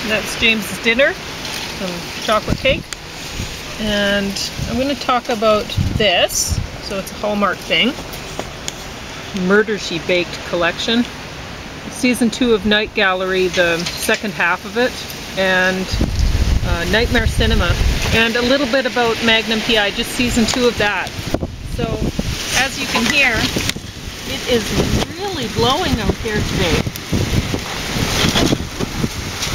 That's James's dinner, some chocolate cake. And I'm going to talk about this. So it's a Hallmark thing. Murder She Baked collection. Season 2 of Night Gallery, the second half of it. And Nightmare Cinema. And a little bit about Magnum P.I, just season 2 of that. So, as you can hear, it is really blowing out here today.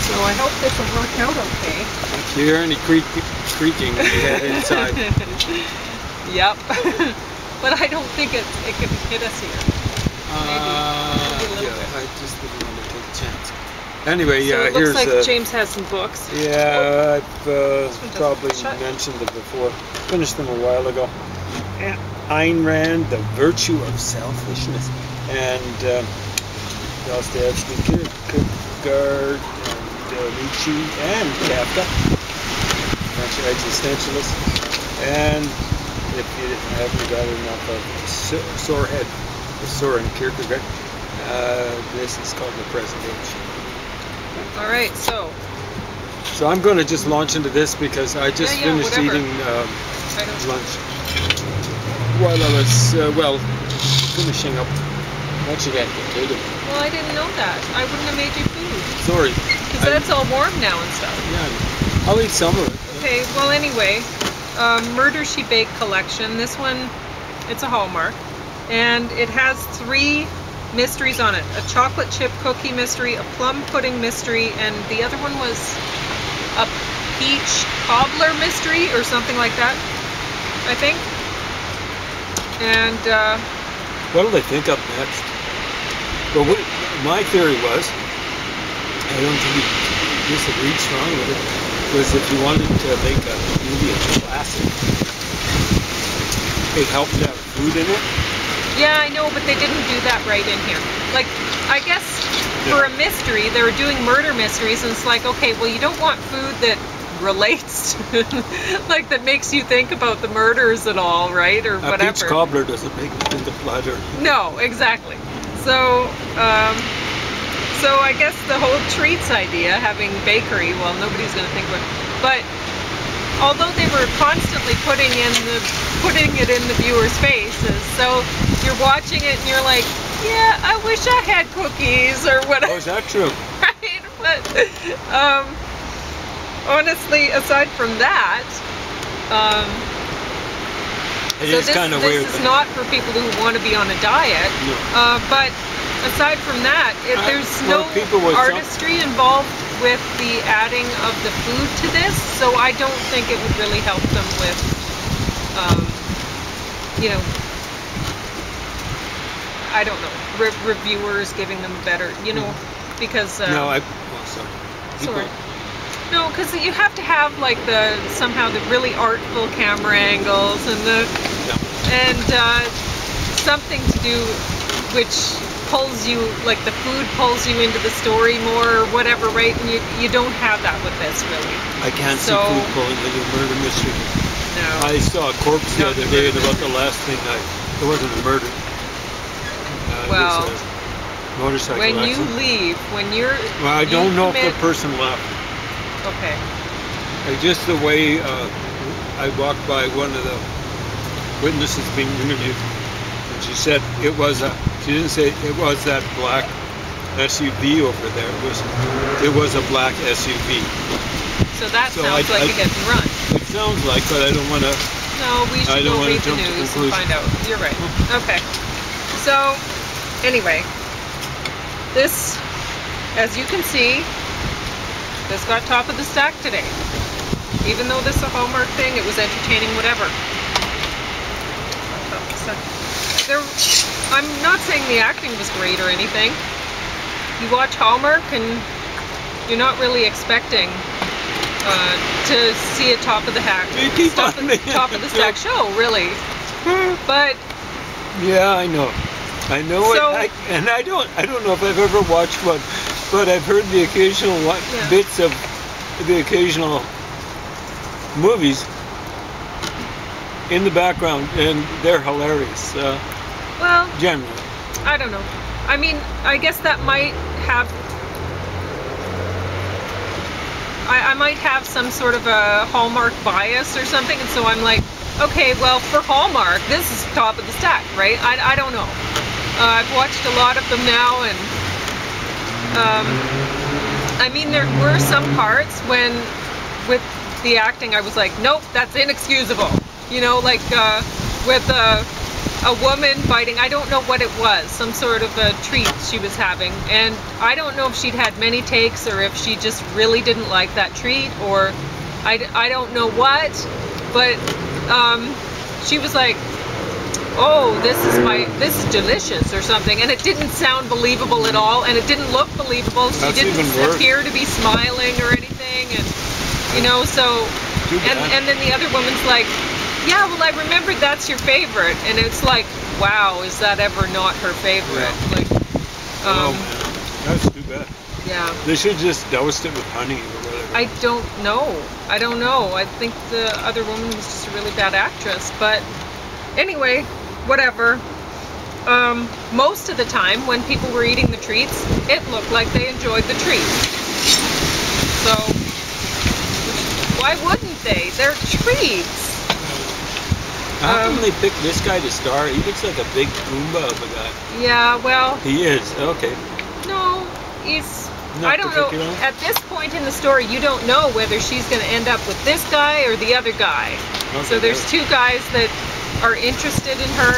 So I hope this will work out okay. If you hear any creaking, you head inside. Yep. But I don't think it can hit us here. Maybe I just didn't want to take a chance. Anyway, so it here's... looks like James has some books. Yeah, I've probably mentioned it before. Finished them a while ago. Ayn Rand, The Virtue of Selfishness. And Dostoevsky, Kierkegaard, Nietzsche, and Kafka. Bunch of existentialists. And if you haven't got enough of Sorehead, Soren Kierkegaard, this is called The Present Age. Alright, so I'm going to just launch into this because I just finished eating lunch while I was, finishing up watching that potato. Well, I didn't know that. I wouldn't have made you food. Sorry. Because that's all warm now and stuff. Yeah, I'll eat some of it. Okay, well anyway, Murder She Baked collection. This one, it's a Hallmark. And it has 3 mysteries on it. A chocolate chip cookie mystery, a plum pudding mystery, and the other one was a peach cobbler mystery or something like that, I think. And what do they think up next? Well, my theory was, I don't think he disagreed strongly with it, was if you wanted to make a movie a classic, it helped to have food in it. Yeah, I know, but they didn't do that right in here. Like, I guess for a mystery, they were doing murder mysteries, and it's like, okay, well, you don't want food that relates, like that makes you think about the murders and all, right, or whatever. A peach cobbler doesn't make me think of blood. No, exactly. So, so I guess the whole treats idea, having bakery, well, nobody's going to think about it, but although they were constantly putting it in the viewer's faces, so you're watching it and you're like, yeah, I wish I had cookies or whatever. Oh, is that true? Right, but honestly, aside from that, it's kind of weird. This is not for people who want to be on a diet, but aside from that, there's no artistry involved with the adding of the food to this, so I don't think it would really help them with, you know, I don't know, reviewers giving them better, you know, because... no, sorry. No, because you have to have like somehow the really artful camera angles and something to do which pulls you, like the food pulls you into the story more or whatever, right? And you don't have that with this, really. I can't see food pulling into a murder mystery. No. I saw a corpse the other day, and about the last thing it wasn't a murder. Well, it was a motorcycle when accident. you leave, when you're... Well, I don't know if the person left. Okay. Just the way I walked by one of the witnesses being interviewed, and she said she didn't say it was that black SUV over there. It was a black SUV. So that sounds like it gets run. It sounds like, but I don't want to. No, we should go read the news and find out. You're right. Okay. So, anyway, this, as you can see, this got top of the stack today. Even though this is a Hallmark thing, it was entertaining, whatever. I'm not saying the acting was great or anything. You watch Hallmark and you're not really expecting to see a top of the stack show, really. But yeah, I know it, and I don't know if I've ever watched one, but I've heard the occasional bits of the occasional movies in the background, and they're hilarious. Well, generally, I don't know. I mean, I guess that might have I might have some sort of a Hallmark bias or something, and so I'm like, okay, well, for Hallmark, this is top of the stack, right? I don't know. I've watched a lot of them now, and I mean, there were some parts when, with the acting, I was like, nope, that's inexcusable. You know, like with a woman biting, I don't know what it was, some sort of a treat she was having, and I don't know if she'd had many takes or if she just really didn't like that treat, or I don't know what, but she was like, oh, this is delicious or something, and it didn't sound believable at all, and it didn't look believable. She didn't appear to be smiling or anything, and you know, so, and then the other woman's like, yeah, well, I remembered that's your favorite, and it's like, wow, is that ever not her favorite? Yeah. Like, oh man, that's too bad. Yeah. They should just doused it with honey or whatever. I don't know. I think the other woman was just a really bad actress, but anyway, whatever. Most of the time, when people were eating the treats, it looked like they enjoyed the treats. So, why wouldn't they? They're treats. How come they picked this guy to star? He looks like a big Goomba of a guy. Yeah, well... He is, okay. No, he's... Not I don't know. At this point in the story, you don't know whether she's going to end up with this guy or the other guy. Okay, so there's two guys that are interested in her,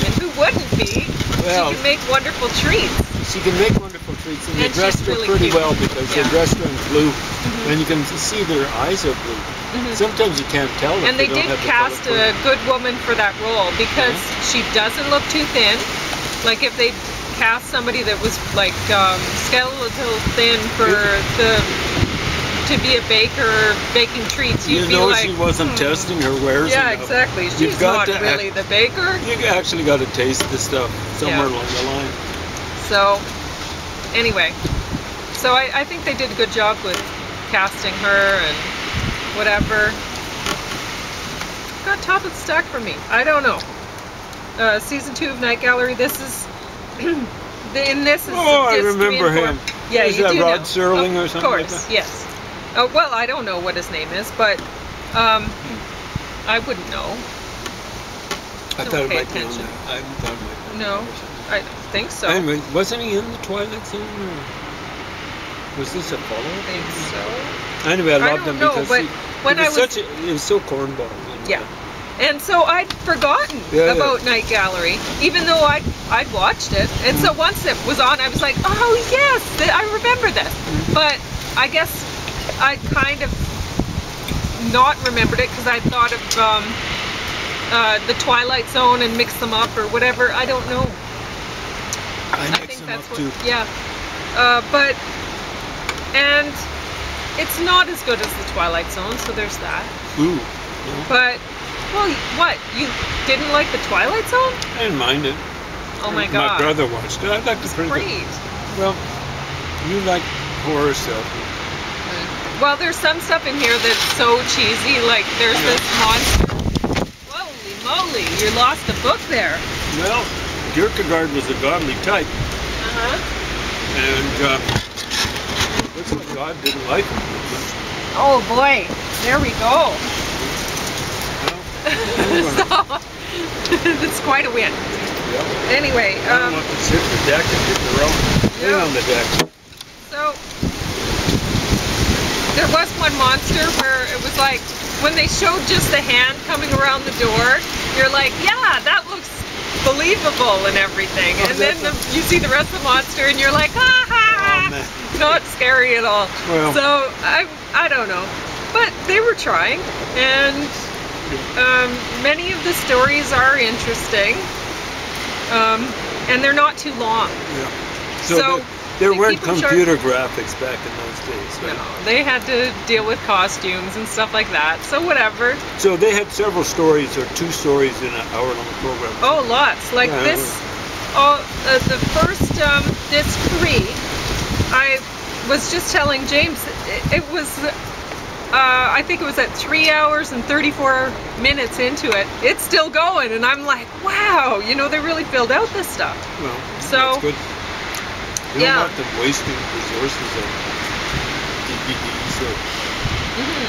and who wouldn't be? Well, she can make wonderful treats. She can make wonderful treats, and they dressed her pretty well because they dressed her in blue, and you can see their eyes are blue. Sometimes you can't tell. And they did cast a good woman for that role because she doesn't look too thin. Like if they cast somebody that was like skeletal thin for to be a baker baking treats, you'd be like, she wasn't testing her wares. Yeah, exactly. She's not really the baker. You actually got to taste the stuff somewhere along the line. So, anyway, so I think they did a good job with casting her and whatever. Got top of the stack for me. I don't know. Season 2 of Night Gallery. This is Oh, I remember him. Yeah, is that Rod Serling or something? Of course, like that? Yes. Well, I don't know what his name is, but I wouldn't know. I thought it might be on there. I thought it might be on there. No, I don't think so. Anyway, wasn't he in the Twilight Zone? Or was this a follow-up? I think so. Anyway, I loved him because it was so cornball. Yeah. And so I'd forgotten about Night Gallery, even though I'd watched it. And so once it was on, I was like, oh yes, I remember this. But I guess I kind of not remembered it because I thought of the Twilight Zone and mixed them up or whatever. I don't know. I think that's what. Too. Yeah. And it's not as good as the Twilight Zone, so there's that. Ooh. Yeah. But, well, what? You didn't like the Twilight Zone? I didn't mind it. Oh my god. My brother watched it. I liked it pretty good. Well, you like horror stuff. Well, there's some stuff in here that's so cheesy, like there's this monster. Holy moly, you lost a book there. Well, Kierkegaard was a godly type. And looks like God didn't like him. Oh boy, there we go. So, it's quite a win. Yep. Anyway, I don't want to sit the deck and get the wrong thing on the deck. So, there was one monster where it was like, when they showed just the hand coming around the door, you're like, yeah, that looks believable and everything. And then you see the rest of the monster and you're like, ha ha, not scary at all. Well, so, I don't know. But they were trying, and many of the stories are interesting, and they're not too long. Yeah. So there weren't computer graphics back in those days, right? No, they had to deal with costumes and stuff like that, so whatever. So they had several stories, or 2 stories in an hour-long program. Oh, lots. Like this, the first, this 3, I was just telling James, it was... I think it was at 3 hours and 34 minutes into it. It's still going, and I'm like, wow, you know, they really filled out this stuff. Well, so that's good. You don't want them wasting resources on DVDs or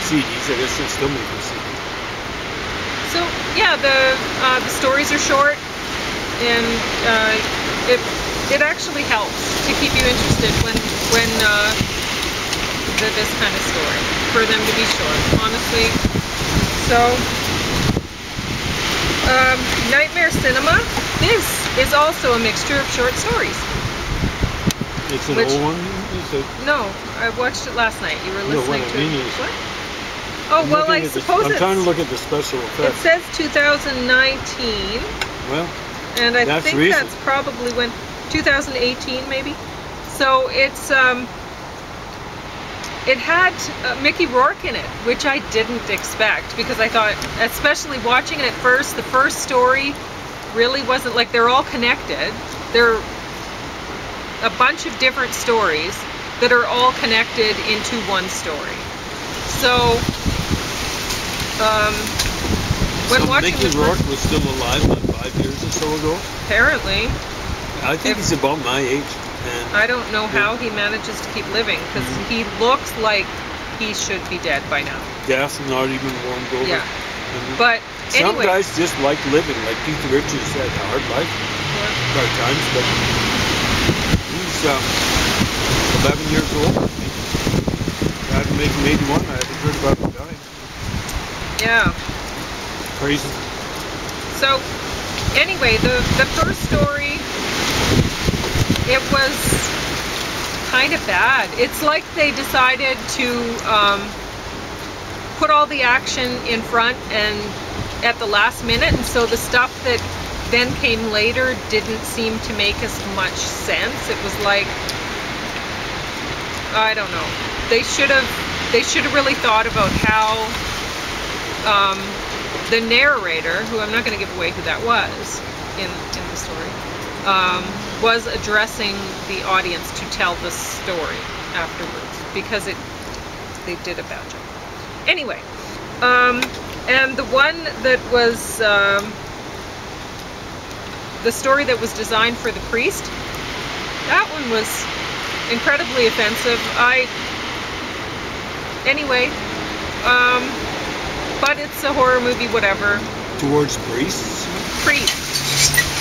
CDs. I guess they're still making CDs. So yeah, the stories are short, and it actually helps to keep you interested when this kind of story, for them to be short, honestly. So Nightmare Cinema. This is also a mixture of short stories. It's an old one? Is it? No, I watched it last night. You were listening to it. What? Oh, well, I suppose I'm trying to look at the special effects. It says 2019. Well, and I think recent. that's probably when 2018 maybe. So it's it had Mickey Rourke in it, which I didn't expect, because I thought, especially watching it at first, the first story really wasn't like, they're all connected. They're a bunch of different stories that are all connected into one story. So when watching Mickey Rourke was still alive like 5 years or so ago? Apparently. I think he's about my age. And I don't know how he manages to keep living, because he looks like he should be dead by now. Gas not even warmed over. Yeah. But some anyway. guys just like living, like Keith Richards had a hard life. Hard times, but he's 11 years old. Died in making 81. I haven't heard about him dying. Yeah. Crazy. So, anyway, the first story, it was kind of bad. It's like they decided to put all the action in front and at the last minute, and so the stuff that then came later didn't seem to make as much sense. It was like, I don't know. They should have really thought about how the narrator, who I'm not going to give away who that was in the story, was addressing the audience to tell the story afterwards, because they did a bad job. Anyway, and the one that was the story that was designed for the priest, that one was incredibly offensive. Anyway, but it's a horror movie, whatever. Towards priests?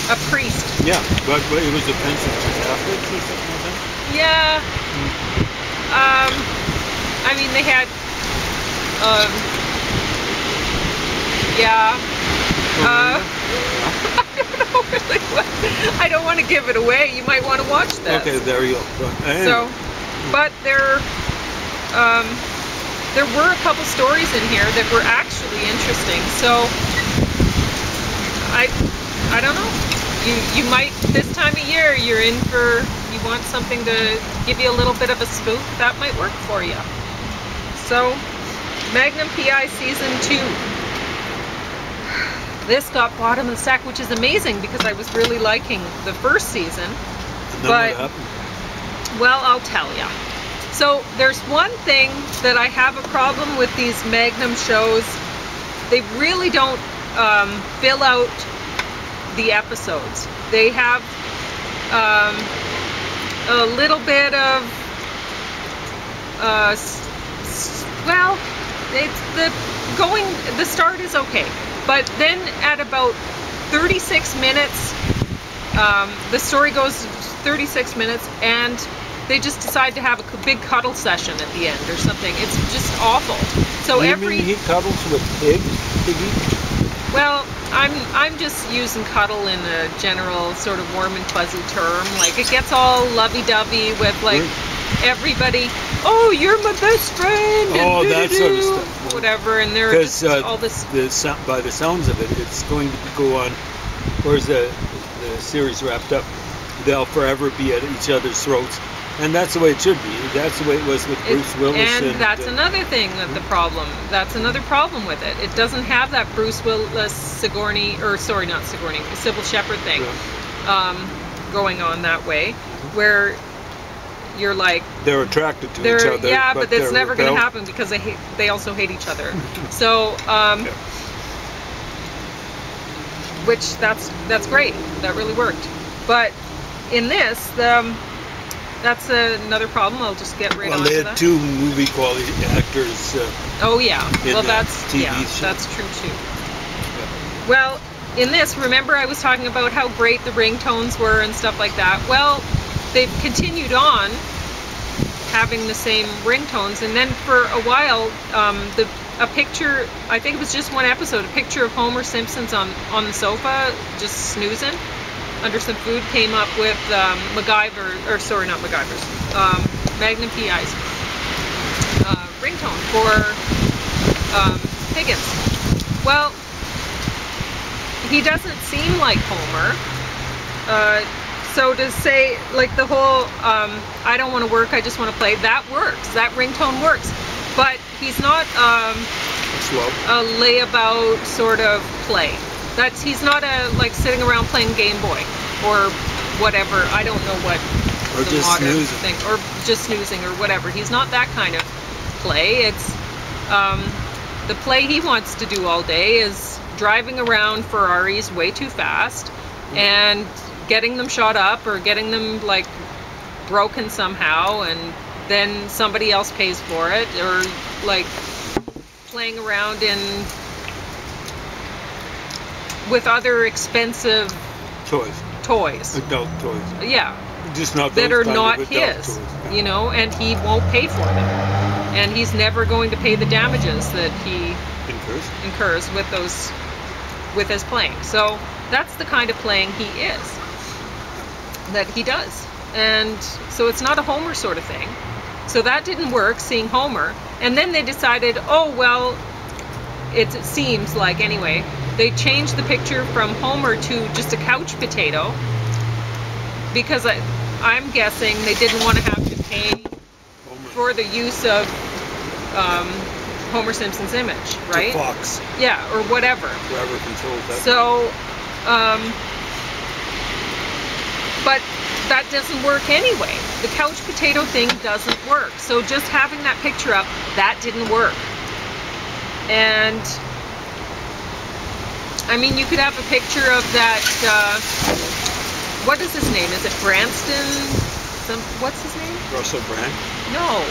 A priest. Yeah, but it was offensive to Catholics or something like that? Yeah. I mean, they had, yeah. I don't know really what. I don't want to give it away. You might want to watch that. Okay, there you go. Anyway. So, but there were a couple stories in here that were actually interesting. So, I don't know. You might, this time of year, you're in for, you want something to give you a little bit of a spook, that might work for you. So, Magnum P.I. Season 2. This got bottom of the stack, which is amazing, because I was really liking the first season. And then what happened? Well, I'll tell you. So, there's one thing that I have a problem with these Magnum shows. They really don't fill out the episodes. They have a little bit of well, the start is okay, but then at about 36 minutes, the story goes 36 minutes, and they just decide to have a big cuddle session at the end or something. It's just awful. So you mean he cuddles with Piggy? Well, I'm just using cuddle in a general sort of warm and fuzzy term. Like, it gets all lovey-dovey with, like, everybody, oh, you're my best friend, and that sort of stuff. Whatever, and they're just all this. By the sounds of it, it's going to go on, where's the series wrapped up, they'll forever be at each other's throats. And that's the way it should be. That's the way it was with Bruce Willis. And that's another thing that the problem. That's another problem with it. It doesn't have that Bruce Willis, Sigourney, or sorry, not Sigourney, Sybil Shepherd thing going on that way, where you're like they're attracted to each other. Yeah, but that's never going to happen, because they also hate each other. So, which that's great. That really worked. But in this, That's another problem. I'll just get right Well, on they to had that. 2 movie quality actors. Oh yeah. In Well, that that's TV yeah, show. that's true too. Well, in this, remember I was talking about how great the ringtones were and stuff like that. Well, they've continued on having the same ringtones, and then for a while, a picture, I think it was just one episode, a picture of Homer Simpson's on the sofa, just snoozing under some food, came up with MacGyver, or sorry, not MacGyver's, Magnum P.I.'s ringtone for pecans. Well, he doesn't seem like Homer. So to say, like the whole, I don't want to work, I just want to play, that works. That ringtone works. But he's not a layabout sort of play. He's not like sitting around playing Game Boy or whatever. I don't know what or the just modern snoozing. thing, or just snoozing or whatever. He's not that kind of play. It's the play he wants to do all day is driving around Ferraris way too fast and getting them shot up or getting them like broken somehow, and then somebody else pays for it, or like playing around with other expensive toys. Adult toys. Yeah. Just not that those are kind not of adult his, toys. you know, and he won't pay for them. And he's never going to pay the damages that he incurs with his playing. So that's the kind of playing he is, that he does. And so it's not a Homer sort of thing. So that didn't work, seeing Homer. And then they decided, oh, well, it seems like, anyway, they changed the picture from Homer to just a couch potato, because I'm guessing they didn't want to have to pay for the use of Homer Simpson's image, right? The Fox. Yeah, or whatever. Whoever controls that. So, but that doesn't work anyway. The couch potato thing doesn't work. So just having that picture up, that didn't work. And I mean, you could have a picture of that, what is his name? Is it Branston? What's his name? Russell Brand? No.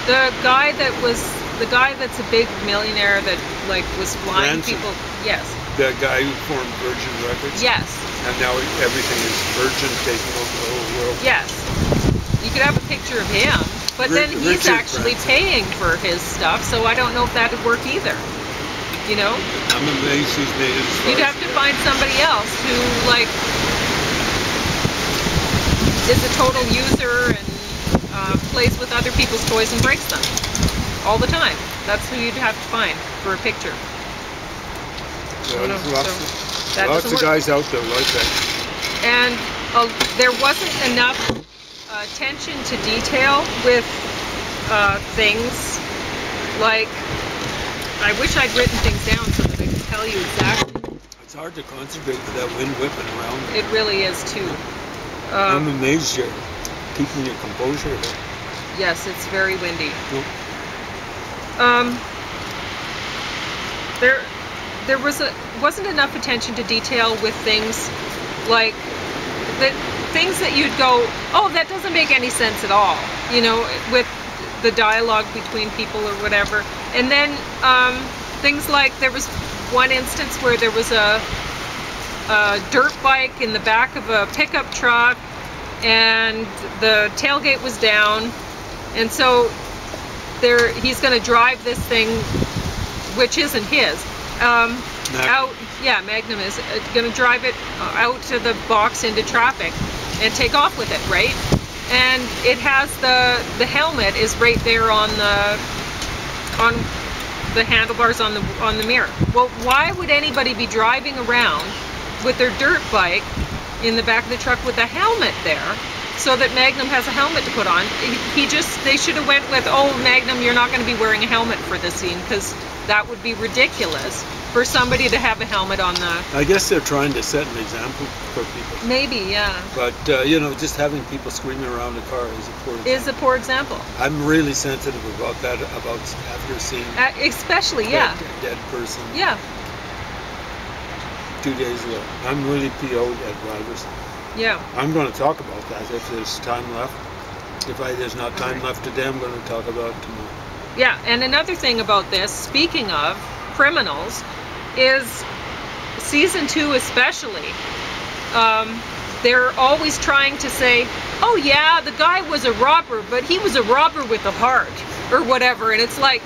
The guy that's a big millionaire that like was flying Branson. people. Yes. The guy who formed Virgin Records? Yes. And now everything is Virgin, taking over the whole world. Yes. You could have a picture of him, but then he's Richard actually Branson. paying for his stuff, so I don't know if that would work either. You know? I'm amazed he's made it as far You'd have to find somebody else who, like, is a total user and plays with other people's toys and breaks them all the time. That's who you'd have to find for a picture. Yeah, No, lots of guys out there like that. And there wasn't enough attention to detail with things. Like, I wish I'd written things down so that I could tell you exactly. It's hard to concentrate with that wind whipping around. It really is too. I'm amazed you're keeping your composure here. Yes, it's very windy. Yep. There wasn't enough attention to detail with things like things that you'd go, oh, that doesn't make any sense at all, you know, with the dialogue between people or whatever. And then things like, there was one instance where there was a dirt bike in the back of a pickup truck, and the tailgate was down, and so he's going to drive this thing, which isn't his, out. Yeah, Magnum is going to drive it out to the box into traffic and take off with it, right? And it has the helmet is right there on the handlebars on the mirror. Well, why would anybody be driving around with their dirt bike in the back of the truck with a helmet there, so that Magnum has a helmet to put on? They should have went with, oh, Magnum, you're not going to be wearing a helmet for this scene, because that would be ridiculous for somebody to have a helmet on the... I guess they're trying to set an example for people. Maybe, yeah. But, you know, just having people screaming around the car is a poor example. I'm really sensitive about that, about after seeing... especially, yeah. Dead person. Yeah. 2 days ago. I'm really PO'd at drivers. Yeah. I'm going to talk about that if there's time left. If there's not time left today, I'm going to talk about it tomorrow. Yeah, and another thing about this, speaking of criminals, is season 2 especially. They're always trying to say, oh yeah, the guy was a robber, but he was a robber with a heart, or whatever. And it's like,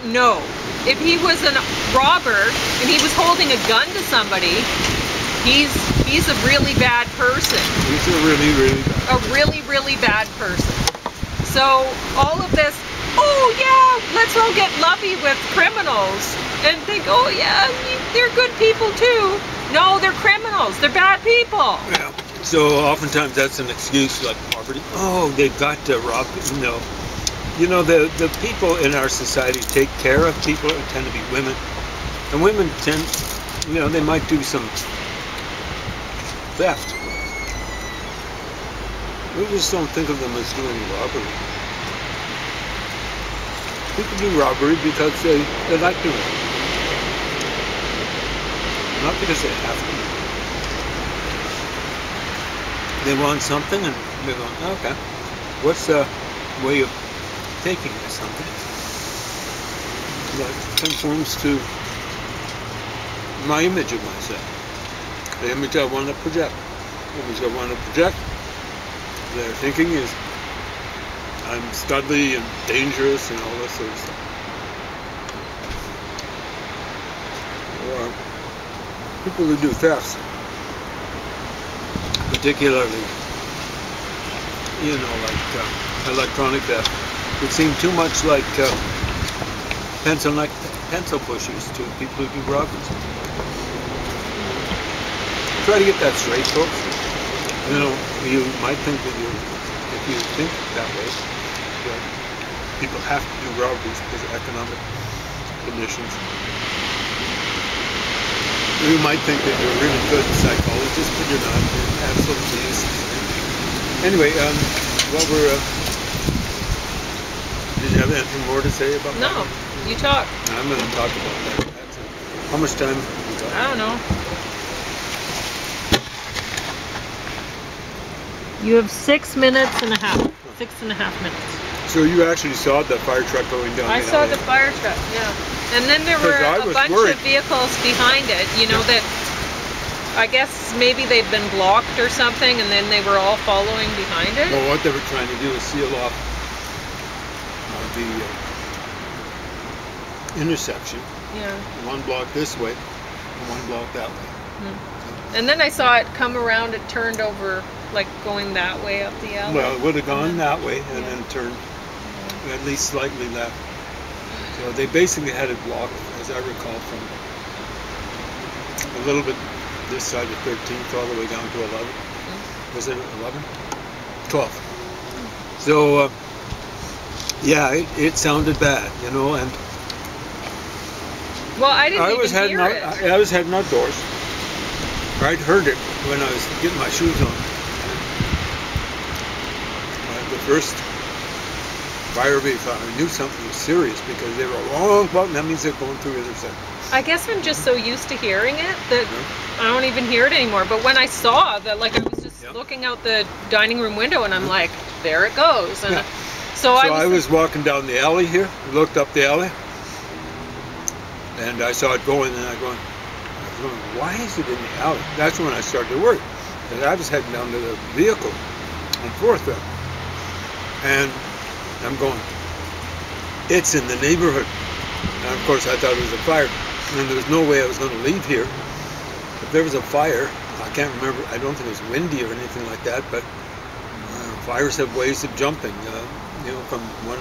no. If he was a robber and he was holding a gun to somebody, he's a really bad person. He's a really, really bad. A really, really bad person. So all of this, oh yeah, let's all get lovey with criminals and think, oh yeah, they're good people too. No, they're criminals. They're bad people. Yeah. So oftentimes that's an excuse, like poverty. Oh, they've got to rob. No. You know, the people in our society take care of people who tend to be women. And women tend, you know, they might do some theft. We just don't think of them as doing robbery. People do robbery because they like doing it. Not because they have to. They want something and they go, okay, what's the way of taking this something that conforms to my image of myself? The image I want to project. The image I want to project, their thinking is I'm studly and dangerous and all this sort of stuff. Or people who do thefts, particularly, you know, like electronic theft, would seem too much like pencil pushers to people who do robberies. Try to get that straight, folks. You know, you might think that if you think that way, that people have to do robberies because of economic conditions. You might think that you're a really good psychologist, but you're not. You're absolutely useless. Anyway, what we're... did you have anything more to say about that? No, you talk. I'm going to talk about that. How much time have we got? I don't know. You have 6 minutes and a half. 6.5 minutes. So you actually saw the fire truck going down? I saw the fire truck, yeah. And then there were a bunch of vehicles behind it, you know, that I guess maybe they've been blocked or something, and then they were all following behind it. Well, what they were trying to do is seal off the intersection. Yeah. One block this way, and one block that way. Mm-hmm. And then I saw it come around, it turned over, like going that way up the alley. Well, it would have gone that way and then turned at least slightly left. So they basically had it blocked, as I recall, from a little bit this side of 13th all the way down to 11. Mm-hmm. Was it 11? 12. So, yeah, it sounded bad, you know, and well, I didn't even hear it. I was heading outdoors. I'd heard it when I was getting my shoes on. The first fire vehicle, I knew something was serious because they were a long button. That means they're going through the other side. I guess I'm just so used to hearing it that I don't even hear it anymore. But when I saw that, like I was just looking out the dining room window and I'm like, there it goes. And so I was walking down the alley here, looked up the alley, and I saw it going, and I was going, why is it in the alley? That's when I started to worry. And I was heading down to the vehicle on 4th Ave. And I'm going, it's in the neighborhood. And of course I thought it was a fire. And there was no way I was going to leave here. If there was a fire, I can't remember, I don't think it was windy or anything like that, but fires have ways of jumping, you know, from one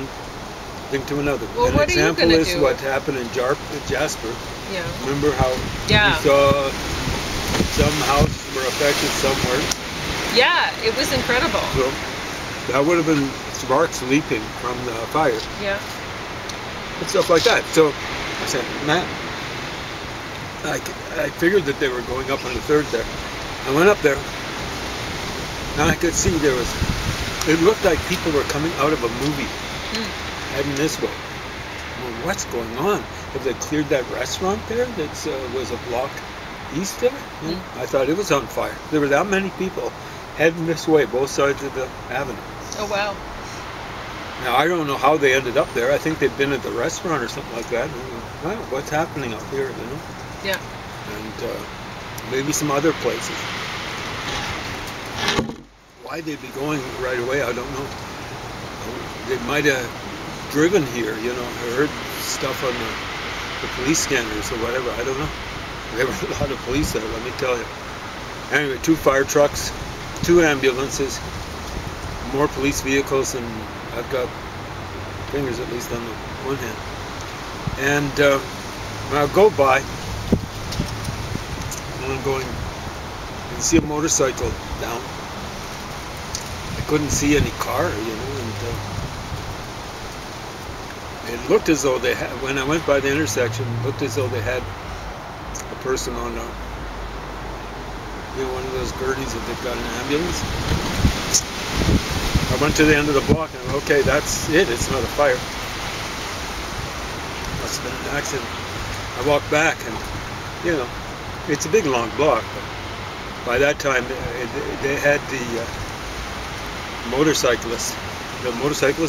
thing to another. Well, an example is what happened in Jasper. Yeah. Remember how you saw some houses were affected somewhere? Yeah, it was incredible. So that would have been sparks leaping from the fire. Yeah. And stuff like that. So I said, man, I figured that they were going up on the 3rd there. I went up there, and I could see it looked like people were coming out of a movie, heading this way. Well, what's going on? Have they cleared that restaurant there that was a block east of it? I thought it was on fire. There were that many people heading this way, both sides of the avenue. Oh, wow. Now, I don't know how they ended up there. I think they've been at the restaurant or something like that. Wow, what's happening up here, you know? Yeah. And maybe some other places. Why they'd be going right away, I don't know. They might have driven here, you know. I heard stuff on the police scanners or whatever. I don't know. There were a lot of police there, let me tell you. Anyway, 2 fire trucks, 2 ambulances, more police vehicles than I've got fingers at least on the one hand. And I'll go by, and I'm going, you see a motorcycle down. I couldn't see any car, you know, and it looked as though they had, when I went by the intersection, it looked as though they had a person on a, you know, one of those gurneys that they've got an ambulance. I went to the end of the block and okay, that's it, it's not a fire. Must have been an accident. I walked back and, you know, it's a big long block, but by that time they had the motorcyclist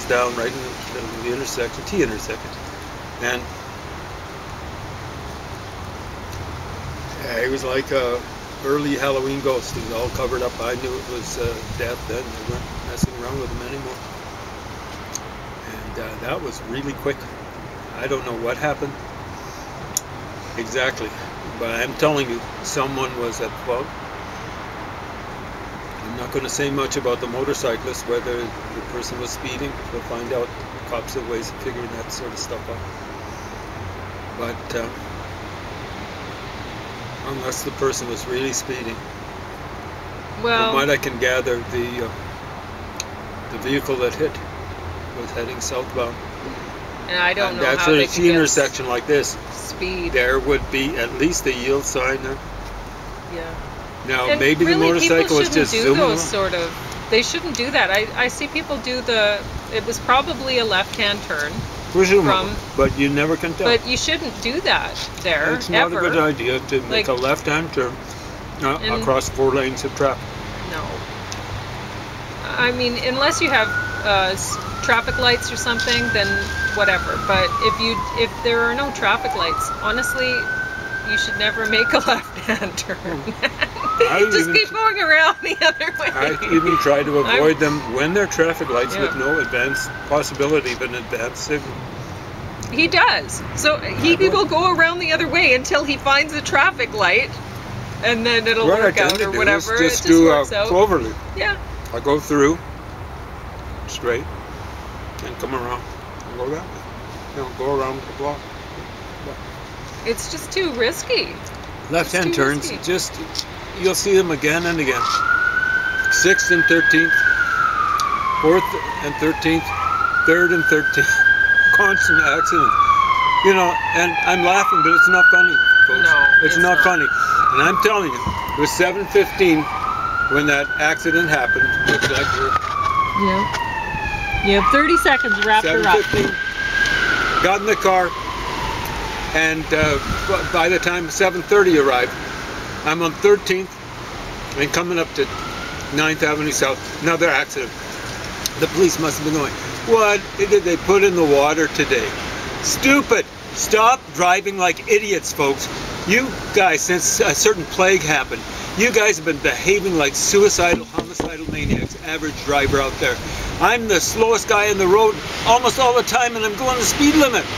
down right in the intersection, T-intersection. And it was like a early Halloween ghost. He was all covered up. I knew it was death then. They weren't messing around with him anymore. And that was really quick. I don't know what happened exactly, but I'm telling you, someone was at fault. I'm not going to say much about the motorcyclist, whether the person was speeding. We'll find out. The cops have ways of figuring that sort of stuff out. But unless the person was really speeding. Well, from what I can gather, the vehicle that hit was heading southbound. and I don't know That's how they a can T-intersection like this. speed. There would be at least a yield sign there. Yeah. Now And maybe really, the motorcycle was people just shouldn't do zooming those along. sort of. They shouldn't do that. I see people do the. It was probably a left-hand turn. Presumably, but you never can tell. But you shouldn't do that there. It's not ever. a good idea to make a left-hand turn across 4 lanes of traffic. No. I mean, unless you have traffic lights or something, then whatever. But if there are no traffic lights, honestly, you should never make a left-hand turn. Just keep going around the other way. I even try to avoid them when there are traffic lights with no possibility of an advance signal. He does. So he will go around the other way until he finds a traffic light, and then it'll work out or whatever. It just do a cloverleaf. Yeah. I go through straight and come around and go that way. You know, go around the block. It's just too risky. Left-hand turns, just you'll see them again and again. 6th and 13th, 4th and 13th, 3rd and 13th. Constant accident. You know, and I'm laughing, but it's not funny, folks. No, it's not funny. And I'm telling you, it was 7:15 when that accident happened. Looks like we're... Yeah. You have 30 seconds to wrap her up. 7:15, got in the car, and by the time 7:30 arrived, I'm on 13th and coming up to 9th Avenue South, another accident. The police must have been going, what did they put in the water today? Stupid! Stop driving like idiots, folks. You guys, since a certain plague happened, you guys have been behaving like suicidal, homicidal maniacs, average driver out there. I'm the slowest guy on the road almost all the time, and I'm going the speed limit.